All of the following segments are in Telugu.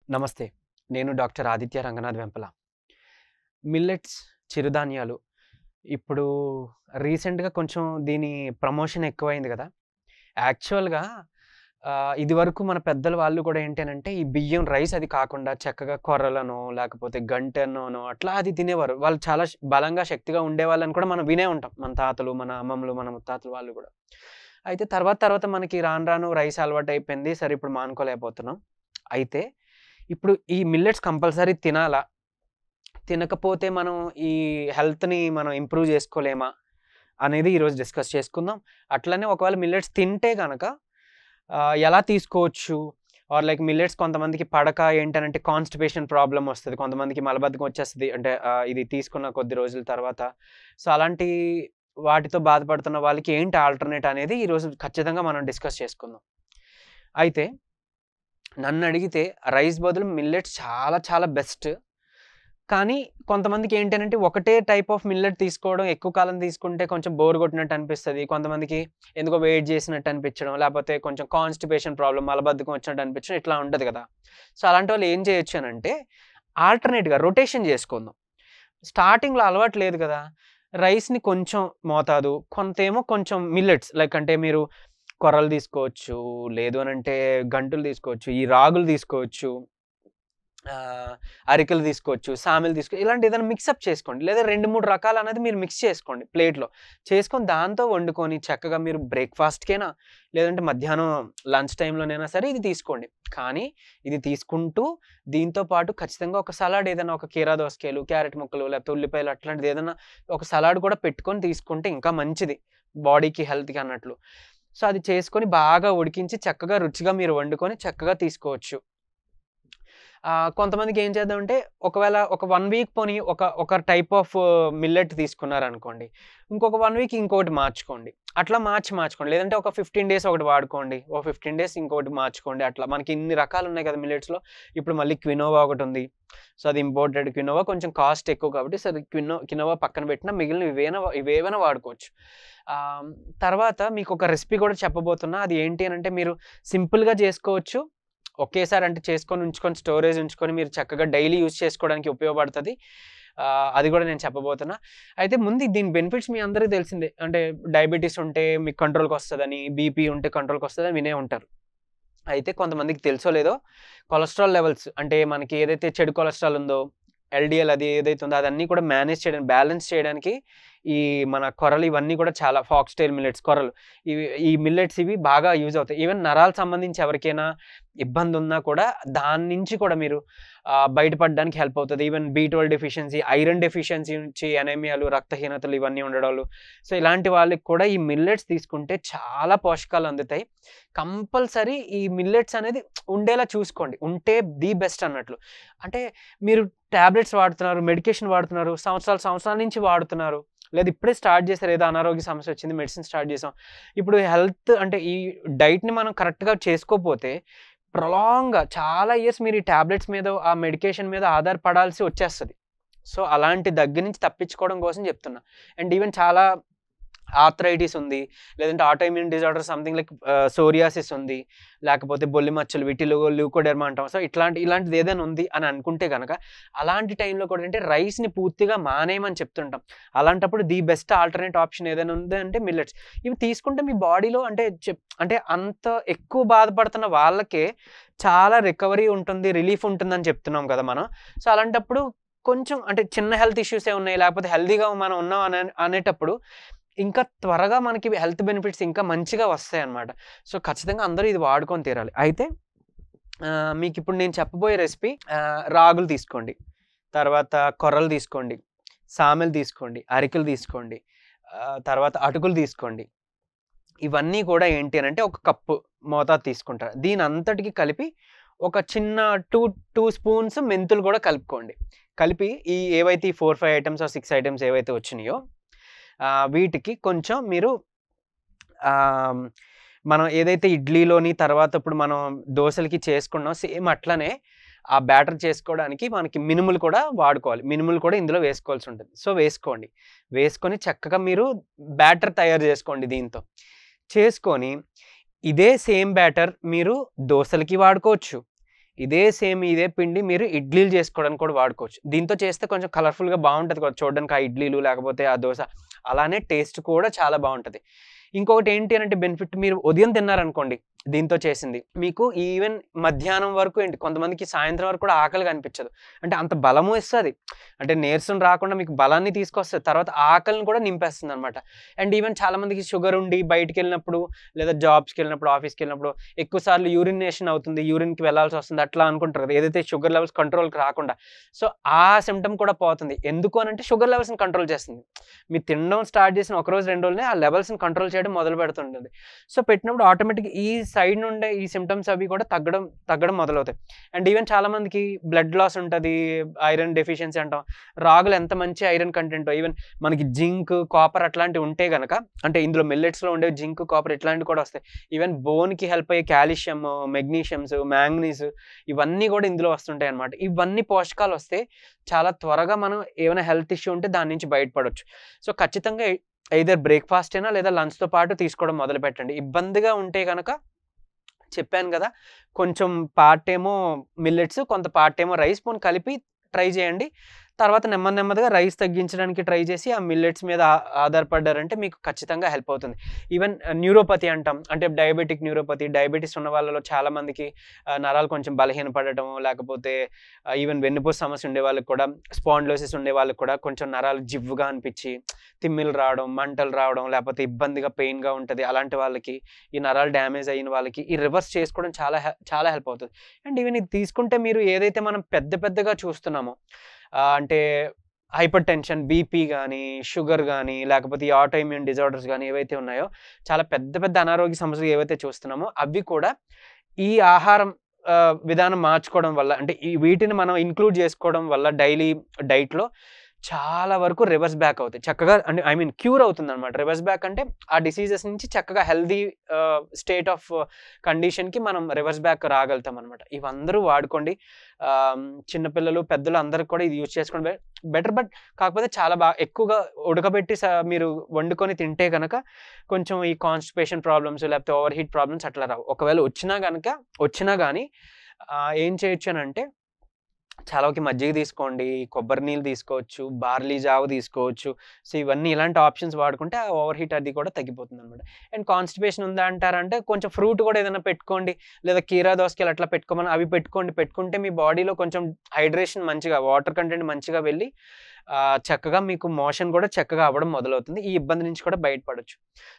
నమస్తే. నేను డాక్టర్ ఆదిత్య రంగనాథ్ వెంపల. మిల్లెట్స్ చిరుధాన్యాలు ఇప్పుడు రీసెంట్‌గా కొంచెం దీని ప్రమోషన్ ఎక్కువైంది గదా! యాక్చువల్‌గా ఇదివరకు మన పెద్దలు వాళ్ళు కూడా ఏంటనంటే, ఈ బియ్యం రైస్ అది కాకుండా చక్కగా కొర్రలనో, లేకపోతే గంటెనోనో అట్లా అది తినేవారు. వాళ్ళు చాలా బలంగా, శక్తిగా ఉండేవాళ్ళని కూడా మనం వినే ఉంటాం. మన తాతలు, మన అమ్మమ్మలు, మన ముత్తాతలు వాళ్ళు గూడా. అయితే తర్వాత తర్వాత మనకి రాను రాను రైస్ అలవాటయిపోయింది. సరే ఇప్పుడు మానుకోలేకపోతున్నాం. అయితే ఇప్పుడు ఈ మిల్లెట్స్ కంపల్సరీ తినాలా? తినకపోతే మనం ఈ హెల్త్‌ని మనం ఇంప్రూవ్ జేసుకోలేమా? అనేది ఈరోజు డిస్కస్ చేసుకుందాం. అట్లనే ఒకవేళ మిల్లెట్స్ తింటే గనక ఎలా తీసుకోవచ్చు? ఆర్ లైక్ మిల్లెట్స్ కొంతమందికి పడక ఏంటనంటే కాన్‌స్టిపేషన్ ప్రాబ్లమ్ ఒస్తది. కొంతమందికి మలబద్ధకం వచ్చేస్తది. అంటే ఇది తీసుకున్న కొద్ది రోజుల తర్వాత. సో, అలాంటి వాటితో బాధపడుతున్న వాళ్ళకి ఏంటి ఆల్టర్‌నేట్ అనేది ఈరోజు ఖచ్చితంగా మనం డిస్కస్ చేసుకుందాం. అయితే నన్నడిగితే రైస్ బదులు మిల్లెట్స్ చాలా చాలా బెస్ట్. కానీ కొంతమందికి ఏంటనంటే ఒకటే టైప్ ఆఫ్ మిల్లెట్ తీసుకోవడం ఎక్కువ కాలం తీసుకుంటే కొంచెం బోర్ కొట్టినట్టు అనిపిస్తది. కొంతమందికి ఎందుకో వెయిట్ చేసినట్టు అనిపించడం, లేపోతే కొంచెం కాన్‌స్టిపేషన్ ప్రాబ్లమ్ మలబద్ధకం వచ్చినట్టు అనిపించడం ఇట్లా ఉంటది కదా! సో, అలాంటి వాళ్ళు ఏం చేయొచ్చు అనంటే ఆల్టర్‌నేట్‌గా రొటేషన్ చేసుకుందాం. స్టార్టింగ్‌లో అలవాటు లేదు కదా! రైస్‌ని కొంచెం మోతాదు, కొంతేమో కొంచెం మిల్లెట్స్ లైక్ అంటే మీరు కొర్రలు తీసుకోవచ్చు, లేదు అనంటే గంటులు తీసుకోవచ్చు, ఈ రాగులు తీసుకోవచ్చు. అరికెలు తీసుకోవచ్చు, సామెలు ఇలాంటి ఏదైనా మిక్సప్ చేసుకోండి. లేదా 2, 3 రకాలనేది మీరు మిక్స్ చేసుకోండి ప్లేట్‌లో. చేసుకొని దాంతో వండుకొని చక్కగా మీరు బ్రేక్‌ఫాస్ట్‌కైనా, లేదంటే మధ్యాహ్నం లంచ్ టైమ్‌లోనైనా సరే ఇది తీసుకోండి. కానీ ఇది తీసుకుంటూ దీంతో పాటు ఖచ్చితంగా ఒక సలాడ్ ఏదైనా ఒక కీరా దోసకాయలు, క్యారెట్ ముక్కలు, లేకపోతే ఉల్లిపాయలు అట్లాంటిది ఏదన్నా ఒక సలాడ్ కూడా పెట్టుకొని తీసుకుంటే ఇంకా మంచిది. బాడీకి, హెల్త్‌కి అన్నట్లు. సో, అది చేసుకొని బాగా ఉడికించి చక్కగా రుచిగా మీరు వండుకొని చక్కగా తీసుకోవచ్చు. కొంతమందికి ఏం చేద్దామంటే, ఒకవేళ ఒక 1 వీక్ పోనీ ఒక టైప్ ఆఫ్ మిల్లెట్ తీసుకున్నారనుకోండి. ఇంకొక 1 వీక్ ఇంకోటి మార్చుకోండి. అట్లా మార్చుకోండి. లేదంటే ఒక 15 డేస్ ఒకటి వాడుకోండి. ఓ 15 డేస్ ఇంకోటి మార్చుకోండి. అట్లా మనకి ఇన్ని రకాలున్నాయి కదా మిల్లెట్స్‌లో. ఇప్పుడు మళ్ళీ క్వినోవా ఒకటుంది. సో, అది ఇంపోర్టెడ్ క్వినోవా కొంచెం కాస్ట్ ఎక్కువ కాబట్టి సరే క్వినోవా పక్కన పెట్టినా మిగిలినవి ఇవేవైనా వాడుకోవచ్చు. ఆహ్, తర్వాత మీకొక రెసిపీ కూడా చెప్పబోతున్నా. అది ఏంటి అనంటే మీరు సింపుల్‌గా చేసుకోవచ్చు. ఒకేసారి అంటే చేసుకొని ఉంచుకొని స్టోరేజ్ ఉంచుకొని మీరు చక్కగా డైలీ యూజ్ చేసుకోవడానికి ఉపయోగపడతది. అది గూడా నేను చెప్పబోతున్నా. అయితే ముందు దీని బెనిఫిట్స్ మీ అందరికి తెలిసిందే. అంటే డయాబెటిస్ ఉంటే మీకు కంట్రోల్‌కొస్తదని, బీపీ ఉంటే కంట్రోల్‌కొస్తదని వినే ఉంటారు. అయితే కొంతమందికి తెలుసో లేదో కొలెస్ట్రాల్ లెవెల్స్ అంటే మనకి ఏదైతే చెడు కొలెస్ట్రాల్ ఉందో, ఎల్‌డీఎల్ అది ఏదైతే ఉందో అదన్నీ కూడా మేనేజ్ చేయడానికి, బ్యాలెన్స్ చేయడానికి ఈ మన కొర్రలు ఇవన్నీ కూడా చాలా ఫాక్స్‌టైల్ మిల్లెట్స్ కొర్రలు. ఈ మిల్లెట్స్ ఇవి బాగా యూజ్ అవుతాయి. ఈవెన్ నరాలకు సంబంధించి ఎవరికైనా ఇబ్బందున్నా కూడా దాని నుంచి కూడా మీరు బయటపడడానికి హెల్ప్ అవుతది. Even B12 deficiency, iron deficiency నుంచి అనీమియాలు, రక్తహీనతలు ఇవన్నీ ఉండడాలు. సో, ఇలాంటి వాళ్ళకి కూడా ఈ మిల్లెట్స్ తీసుకుంటే చాలా పోషకాలు అందుతాయి. కంపల్సరీ ఈ మిల్లెట్స్ అనేది ఉండేలా చూసుకోండి. ఉంటే ది బెస్ట్ అన్నట్లు. అంటే మీరు టాబ్లెట్స్ వాడుతున్నారు, మెడికేషన్ వాడుతున్నారు, సంవత్సరాల నుంచి వాడుతున్నారు. లేదా ఇప్పుడే స్టార్ట్ చేసారు. ఏదో అనారోగ్య సమస్య వచ్చింది. మెడిసిన్ స్టార్ట్ చేసాం. ఇప్పుడు హెల్త్ అంటే ఈ డైట్‌ని మనం కరెక్ట్‌గా చేసుకోపోతే ప్రొలాంగ్‌గా చాలా ఇయర్స్ మీరు ఈ టాబ్లెట్స్ మీద, ఆ మెడికేషన్ మీద ఆధారపడాల్సి వచ్చేస్తది. సో, అలాంటి దగ్గర నుంచి తప్పించుకోవడం కోసం చెప్తున్నా. అండ్ ఈవెన్ చాలా ఆర్థరైటిస్ ఉంది. లేదంటే autoimmune disorder something like psoriasis ఉంది. లేకపోతే బొల్లి మచ్చలు విటిలిగో, ల్యూకోడెర్మా అంటాం. సో, ఇలాంటిది ఏదైనా ఉంది అని అనుకుంటే గనక, అలాంటి టైంలో కూడా ఏంటి రైస్‌ని పూర్తిగా మానేయమని చెప్తుంటాం. అలాంటప్పుడు ది బెస్ట్ ఆల్టర్‌నేట్ ఆప్షన్ ఏదైనా ఉంది అంటే మిల్లెట్స్. ఇవి తీసుకుంటే మీ బాడీలో అంటే అంత ఎక్కువ బాధపడుతున్న వాళ్ళకే చాలా రికవరీ ఉంటుంది, రిలీఫ్ ఉంటుందని చెప్తున్నాం కదా మనం. సో, అలాంటప్పుడు కొంచెం అంటే చిన్న హెల్త్ ఇష్యూసే ఉన్నాయి. లేకపోతే హెల్తీగా మనం ఉన్నాం అనేటప్పుడు ఇంకా త్వరగా మనకి హెల్త్ బెనిఫిట్స్ ఇంకా మంచిగా వస్తాయన్నమాట. సో, ఖచ్చితంగా అందరూ ఇది వాడుకొని తీరాలి. అయితే మీకిప్పుడు నేను చెప్పబోయే రెసిపీ రాగులు తీసుకోండి. తర్వాత కొర్రలు తీసుకోండి. సామెలు తీసుకోండి. అరికెలు తీసుకోండి. తర్వాత అటుకులు తీసుకోండి. ఇవన్నీ కూడా ఏంటి అనంటే ఒక కప్పు మోతాదు తీసుకుంటారు. దీనంతటికి కలిపి ఒక చిన్న 2 స్పూన్స్ మెంతులు కూడా కలుపుకోండి. కలిపి ఏవైతే ఈ 4, 5 ఐటెమ్స్ ఆర్ 6 ఐటెమ్స్ ఏవైతే వచ్చినాయో వీటికి కొంచెం మీరు ఆహ్, మనం ఏదైతే ఇడ్లీలోని తర్వాత ఇప్పుడు మనం దోసలకి చేసుకున్నామో సేమ్ అట్లనే ఆ బ్యాటర్ చేసుకోవడానికి మనకి మినుములు కూడా వాడుకోవాలి. మినుములు కూడా ఇందులో వేసుకోవాల్సి ఉంటుంది. సో, వేసుకోండి. వేసుకొని చక్కగా మీరు బ్యాటర్ తయారు చేసుకోండి దీంతో. చేసుకొని ఇదే సేమ్ బ్యాటర్ మీరు దోసలకి వాడుకోవచ్చు. ఇదే సేమ్ ఇదే పిండి మీరు ఇడ్లీలు చేసుకోవడానికి కూడా వాడుకోవచ్చు. దీంతో చేస్తే కొంచెం కలర్‌ఫుల్‌గా బావుంటది కూడా చూడడానికి ఆ ఇడ్లీలు లేకపోతే ఆ దోస. అలానే టేస్ట్ కూడా చాలా బావుంటది. ఇంకొకటి ఏంటి అనంటే బెనిఫిట్ మీరు ఉదయం తిన్నారనుకోండి దీంతో చేసింది. మీకు ఈవెన్ మధ్యాహ్నం వరకు ఏంటి కొంతమందికి సాయంత్రం వరకు కూడా ఆకలిగా అనిపించదు. అంటే అంత బలము ఇస్తది. అంటే నీరసం రాకుండా మీకు బలాన్ని తీసుకొస్తది. తర్వాత ఆకలిని కూడా నింపేస్తుందనమాట. అండ్ ఈవెన్ చాలామందికి షుగర్ ఉండి బయటికెళ్ళినప్పుడు లేదా జాబ్స్‌కెళ్ళినప్పుడు, ఆఫీస్‌కెళ్ళినప్పుడు ఎక్కువ సార్లు యూరినేషన్ అవుతుంది. యూరిన్‌కి వెళ్ళాల్సొస్తుంది అట్లా అనుకుంటారు కదా! ఏదైతే షుగర్ లెవెల్స్ కంట్రోల్‌కి రాకుండా. సో, ఆ సింప్టమ్ కూడా పోతుంది. ఎందుకు అనంటే షుగర్ లెవెల్స్‌ని కంట్రోల్ చేస్తుంది. మీరు తినడం స్టార్ట్ చేసిన ఒక రోజు, 2 రోజులనే ఆ లెవెల్స్‌ని కంట్రోల్ చేయడం మొదలు పెడుతుంటది. సో, పెట్టినప్పుడు ఆటోమేటిక్‌గా ఈ సైడ్ నుండే ఈ సింప్టమ్స్ అవి కూడా తగ్గడం మొదలవుతాయి. అండ్ ఈవెన్ చాలామందికి బ్లడ్ లాస్ ఉంటది. ఐరన్ డెఫిషియన్సీ అంటాం. రాగులు ఎంత మంచి ఐరన్ కంటెంటో ఈవెన్ మనకి జింక్, కాపర్ అట్లాంటివి ఉంటే గనక అంటే ఇందులో మిల్లెట్స్‌లో ఉండే జింక్, కాపర్ ఇట్లాంటివి కూడా వస్తాయి. ఈవెన్ బోన్‌కి హెల్ప్ అయ్యే కాల్షియం, మెగ్నీషియమ్స్, మాంగనీస్ ఇవన్నీ కూడా ఇందులో వస్తుంటాయన్నమాట. ఇవన్నీ పోషకాలొస్తే చాలా త్వరగా మనం ఏమైనా హెల్త్ ఇష్యూ ఉంటే దాని నుంచి బయటపడొచ్చు. సో, ఖచ్చితంగా ఎయిదర్ బ్రేక్‌ఫాస్ట్ అయినా లేదా లంచ్‌తో పాటు తీసుకోవడం మొదలుపెట్టండి. ఇబ్బందిగా ఉంటే గనక చెప్పాను గదా! కొంచెం పార్ట్ ఏమో మిల్లెట్స్, కొంత పార్ట్ ఏమో రైస్ పోనీ కలిపి ట్రై చేయండి. తర్వాత నెమ్మదిగా రైస్ తగ్గించడానికి ట్రై చేసి, ఆ మిల్లెట్స్ మీద ఆధారపడ్డారంటే మీకు ఖచ్చితంగా హెల్ప్ అవుతుంది. ఈవెన్ న్యూరోపతి అంటాం. అంటే డయాబెటిక్ న్యూరోపతి, డయాబెటిస్ ఉన్న వాళ్ళలో చాలామందికి నరాలు కొంచెం బలహీనపడటం, లేకపోతే ఈవెన్ వెన్నుపూస సమస్య ఉండే వాళ్ళకి కూడా, స్పాండిలోసిస్ ఉండే వాళ్ళకి కూడా కొంచెం నరాలు జివ్వుగా అనిపిచ్చి, తిమ్మిర్లు రావడం, మంటలు రావడం, లేకపోతే ఇబ్బందిగా పెయిన్‌గా ఉంటది. అలాంటి వాళ్ళకి, ఈ నరాలు డ్యామేజ్ అయిన వాళ్ళకి ఈ రివర్స్ చేసుకోవడం చాలా హెల్ప్ అవుతది. అండ్ ఈవెన్ ఇది తీసుకుంటే మీరు ఏదైతే మనం పెద్దగా చూస్తున్నామో అంటే హైపర్ టెన్షన్, బీపీ గాని, షుగర్ గాని, లేకపోతే ఈ ఆటో ఇమ్యూన్ డిజార్డర్స్ గాని ఏవైతే ఉన్నాయో, చాలా పెద్ద అనారోగ్య సమస్యలు ఏవైతే చూస్తున్నామో అవి కూడా ఈ ఆహారం విధానం మార్చుకోవడం వల్ల అంటే వీటిని మనం ఇంక్లూడ్ చేసుకోవడం వల్ల డైలీ డైట్‌లో చాలా వరకు రివర్స్ బ్యాక్ అవుతాయి. చక్కగా అంటే ఐ మీన్ క్యూర్ అవుతుందనమాట. రివర్స్ బ్యాక్ అంటే ఆ డిసీజెస్ నుంచి చక్కగా హెల్తీ స్టేట్ ఆఫ్ కండిషన్‌కి మనం రివర్స్ బ్యాక్ రాగలుగుతామనమాట. ఇవందరూ వాడుకోండి. చిన్న పిల్లలు, పెద్దలు అందరికి కూడా ఇది యూజ్ చేసుకోవడం బెటర్. బట్ కాకపోతే చాలా ఎక్కువగా ఉడకబెట్టి మీరు వండుకొని తింటే గనక కొంచెం ఈ కాన్‌స్టిపేషన్ ప్రాబ్లమ్స్ లేకపోతే ఓవర్ హీట్ ప్రాబ్లమ్స్ అట్లా రావు. ఒకవేళ వచ్చినా గాని ఏం చేయొచ్చు అనంటే చలవకి మజ్జిగ తీసుకోండి, కొబ్బరి నీళ్ళు తీసుకోవచ్చు, బార్లీ జావ తీసుకోవచ్చు. సో, ఇవన్నీ ఇలాంటి ఆప్షన్స్ వాడుకుంటే ఆ ఓవర్ హీట్ అది కూడా తగ్గిపోతుందనమాట. అండ్ కాన్‌స్టిపేషన్ ఉందా అంటారంటే కొంచెం ఫ్రూట్ కూడా ఏదైనా పెట్టుకోండి. లేదా కీరా దోసకాయలు అట్లా పెట్టుకోమని అవి పెట్టుకోండి. పెట్టుకుంటే మీ బాడీలో కొంచెం హైడ్రేషన్ మంచిగా వాటర్ కంటెంట్ మంచిగా వెళ్ళి చక్కగా మీకు మోషన్ కూడా చక్కగా అవ్వడం మొదలవుతుంది. ఈ ఇబ్బంది నుంచి కూడా బయటపడొచ్చు.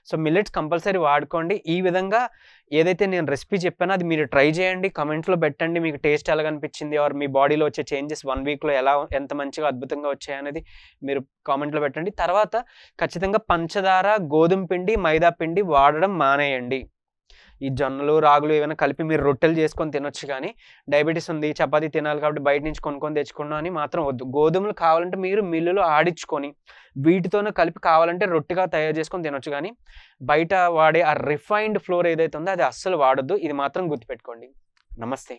సో, మిల్లెట్స్ కంపల్సరీ వాడుకోండి. ఈ విధంగా ఏదైతే నేను రెసిపీ చెప్పానో అది మీరు ట్రై చేయండి. కామెంట్స్‌లో పెట్టండి. మీకు టేస్ట్ ఎలాగనిపించింది? ఆర్ మీ బాడీలో వచ్చే చేంజెస్ 1 వీక్‌లో ఎంత మంచిగా అద్భుతంగా వచ్చాయనేది మీరు కామెంట్‌లో పెట్టండి. తర్వాత ఖచ్చితంగా పంచదార, గోధుమ పిండి, మైదా పిండి వాడడం మానేయండి. ఈ జొన్నలు, రాగులు ఏవైనా కలిపి మీరు రొట్టెలు చేసుకొని తినొచ్చు గానీ, డయాబెటిస్ ఉంది, చపాతీ తినాలి కాబట్టి బయట నుంచి కొనుక్కొని తెచ్చుకున్నాం అని మాత్రం వద్దు. గోధుమలు కావాలంటే మీరు మిల్లులో ఆడించుకొని, వీటితోనే కలిపి కావాలంటే రొట్టెగా తయారు చేసుకొని తినొచ్చు గానీ, బయట వాడే ఆ రిఫైన్డ్ ఫ్లోర్ ఏదైతే ఉందో అది అస్సలు వాడొద్దు. ఇది మాత్రం గుర్తుపెట్టుకోండి. నమస్తే.